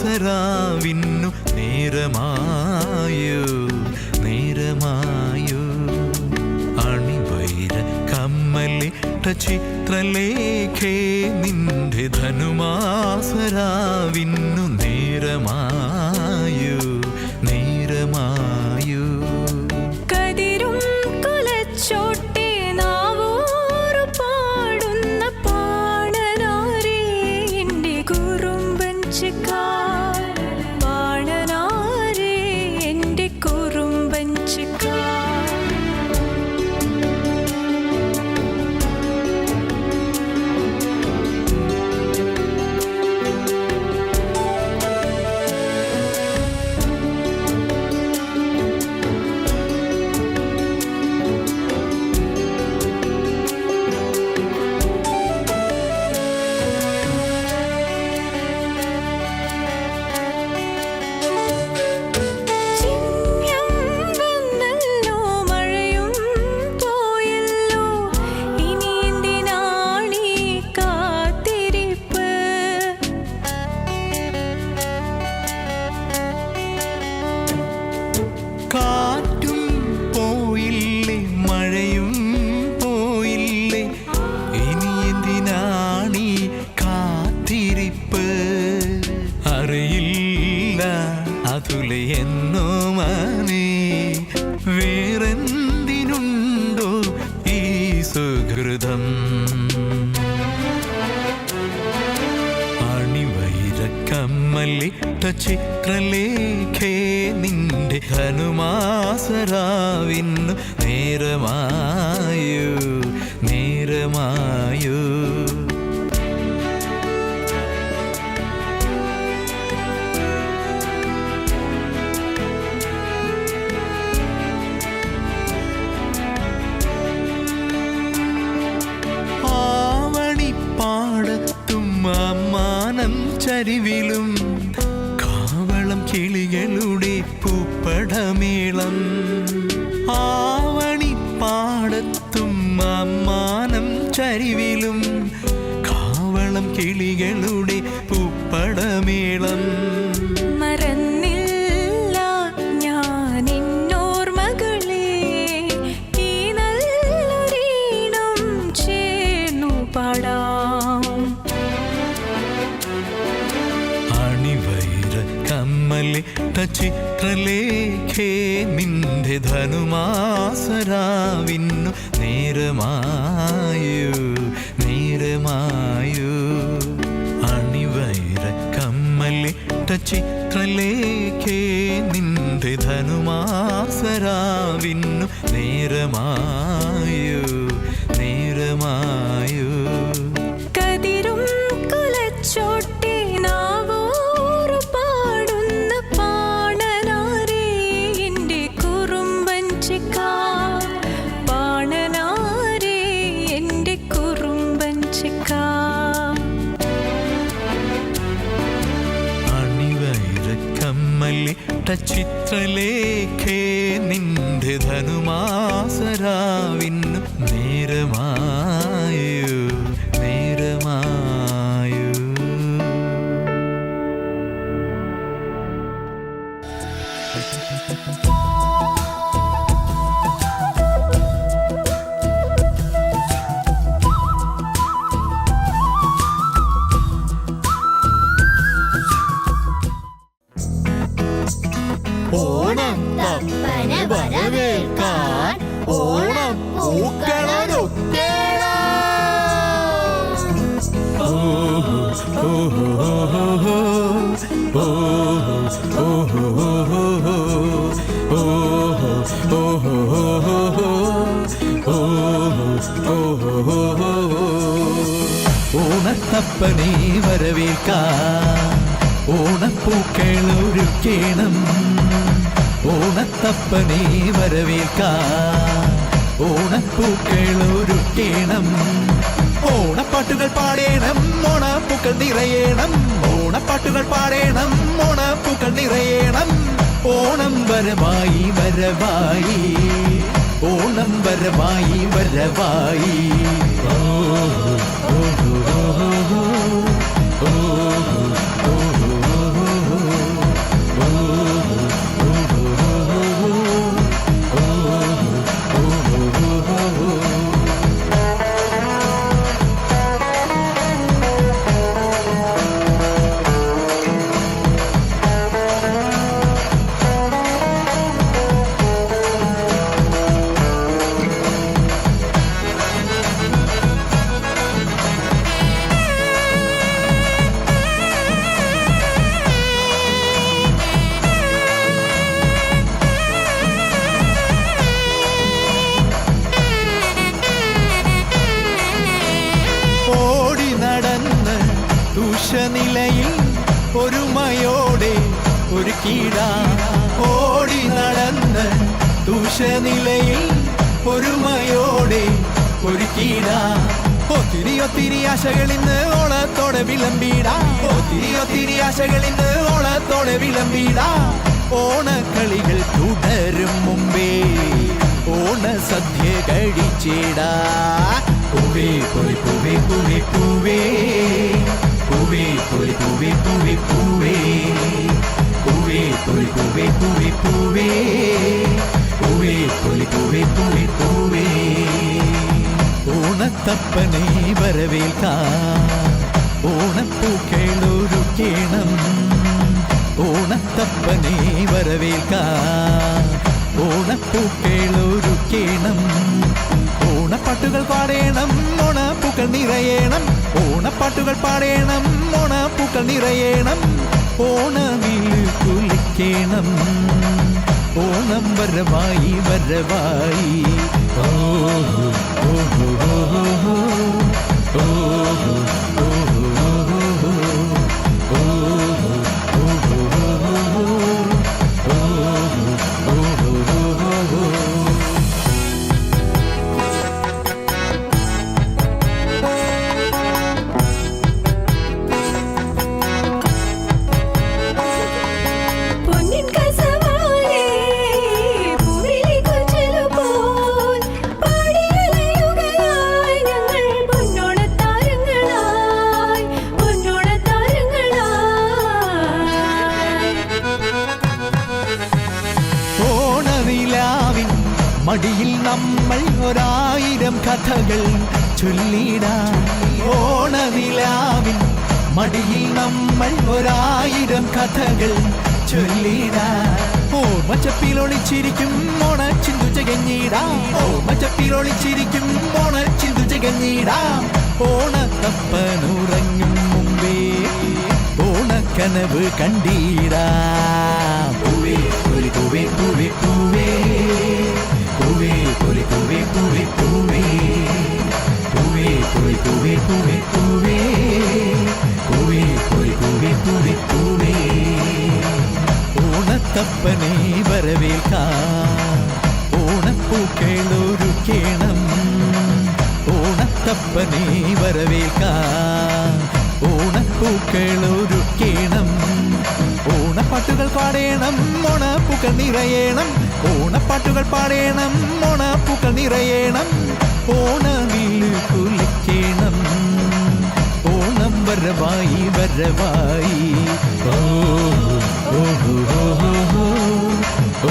ധനുമാസരാവിന്നു നേരമായോ നേരമായോ അണിവൈര കമ്മലിട്ട ചിത്രലേഖേ നിന്റെ ധനുമാസരാവിന്നു നേരമായോ നേരമായോ കതിരും കുലച്ചോട്ടെ നാവോറു പാടുന്ന പാണനാരേ എൻ്റെ കുറുമ്പഞ്ചക്കാർ പാണനാരേ എൻ്റെ കുറുമ്പഞ്ചക്കാർ കാറ്റും പോയില്ലേ മഴയും പോയില്ലേ ഇനി എന്തിനാണീ കാത്തിരിപ്പ് അറിയില്ല അതുലെ എന്നോ മനേ വേറെന്തിനുണ്ടോ ഈ സുഹൃതം കമ്മലിട്ട ചിത്രലേഖേ നിന്റെ ധനുമാസരാവിന്നു നേരമായോ നേരമായോ ആവണിപ്പാടത്തും അമ്മാനം ചരിവിലും കാവളം കിളികളുടെ പൂപ്പടമേളം ആവണിപ്പാടത്തും അമ്മാനം ചരിവിലും കാവളം കിളികളുടെ പൂപ്പടമേളം മറന്നില്ല ഞാൻ എന്നോർമകളെ ഈ നല്ലൊരീണം ചേർന്നു പാടാം കമ്മലിട്ട ചിത്രലേഖേ നിന്റെ ധനുമാസരാവിന്നു നേരമായോ നേരമായോ അണിവൈര കമ്മലിട്ട ചിത്രലേഖേ നിന്റെ ധനുമാസരാവിന്നു നേരമായോ നേരമായോ കതിരും കുലച്ചോട്ടെ നാവോറു പാടുന്ന പാണനാരേ എൻ്റെ കുറുമ്പഞ്ചക്കാർ പാണനാരേ എൻ്റെ കുറുമ്പഞ്ചക്കാർ അണിവൈര കമ്മലിട്ട ചിത്രലേഖേ നിന്റെ ധനുമാസരാവിന്നു നേരമായോ നേരമായോ ഓണത്തപ്പനെ വരവേൽക്കാൻ ഓണത്തപ്പനെ വരവേൽക്കാൻ ഓണപ്പൂക്കളൊരുക്കേണം ഓണത്തപ്പനെ വരവേൽക്കാൻ ഓണപ്പൂക്കളൊരുക്കേണം ഓണപ്പാട്ടുകൾ പാടേണം ഓണപ്പൂക്കൾ നിറയേണം ഓണപ്പാട്ടുകൾ പാടേണം ഓണപ്പൂക്കൾ നിറയേണം ഓണം വരവായി വരവായി ഓണം വരവായി വരവായി ഓ ഓ ഓ ഓ ഓ ഓ ഉഷനിലയിൽ ഒരുമയോടെ ഒരു കീട ഓടി നടന്ന് ഉഷനിലയിൽ ഒരുമയോടെ ഒരു കീട ഒത്തിരി ഒത്തിരി ആശകളിന്ന് ഓളത്തോടെ വിളമ്പിടാ ഒത്തിരി ആശകളിന്ന് ഓളത്തോടെ വിളമ്പിടാ ഓണക്കളികൾ തുടരും മുമ്പേ ഓണ സദ്യ കഴിച്ചിടാ പൂവേ പൊലി പൂവേ പൂവേ പൂവേ പൂവേ പൊലി പൂവേ പൂവേ പൂവേ പൂവേ പൊലി പൂവേ പൂവേ പൂവേ പൂവേ പൊലി പൂവേ പൂവേ പൂവേ ഓണത്തപ്പനെ വരവേൽക്കാൻ ഓണപ്പൂക്കളൊരുക്കേണം ഓണത്തപ്പനെ വരവേൽക്കാൻ ഓണപ്പൂക്കളൊരുക്കേണം ഓണപ്പാട്ടുകൾ പാടേണം ഓണപ്പൂക്കൾ നിറയേണം ഓണപ്പാട്ടുകൾ പാടേണം ഓണപ്പൂക്കൾ നിറയേണം ഓണവില്ല് കുലിക്കേണം ഓണം വരവായി വരവായി ഓ ഓ ഓ ഓ മടിയിൽ നമ്മൾ 1000 കഥകൾ ചൊല്ലിടാം ഓണനിലാവിൻ മടിയിൽ നമ്മൾ 1000 കഥകൾ ചൊല്ലിടാം ഓർമ്മച്ചപ്പിലൊളിച്ചിരിക്കും ഓണച്ചിന്തു ജഗഞ്ഞിടാം ഓർമ്മച്ചപ്പിലൊളിച്ചിരിക്കും ഓണച്ചിന്തു ജഗഞ്ഞിടാം ഓണത്തപ്പനുറങ്ങും മുമ്പേ ഓണക്കനവ് കണ്ടിടാം പൂവേ പൂവേ പൂവേ പൂവേ പൂവേ പൂവേ പൂവേ പൂവേ പൂവേ പൂവേ പൂവേ പൂവേ പൂവേ പൂവേ പൂവേ പൂവേ പൂവേ പൂവേ പൂവേ ഓണത്തപ്പനെ വരവേൽക്കാൻ ഓണപ്പൂക്കളൊരുക്കേണം ഓണത്തപ്പനെ വരവേൽക്കാൻ ഓണപ്പൂക്കളൊരുക്കേണം ഓണപ്പാട്ടുകൾ പാടേണം ഓണപ്പൂക്കൾ നിറയേണം ഓണപ്പാട്ടുകൾ പാടേണം ഓണപ്പൂക്കൾ നിറയേണം ഓണവില്ല് കുലിക്കേണം ഓണം വരവായി വരവായി ഓ ഓ ഓ ഓ ഓ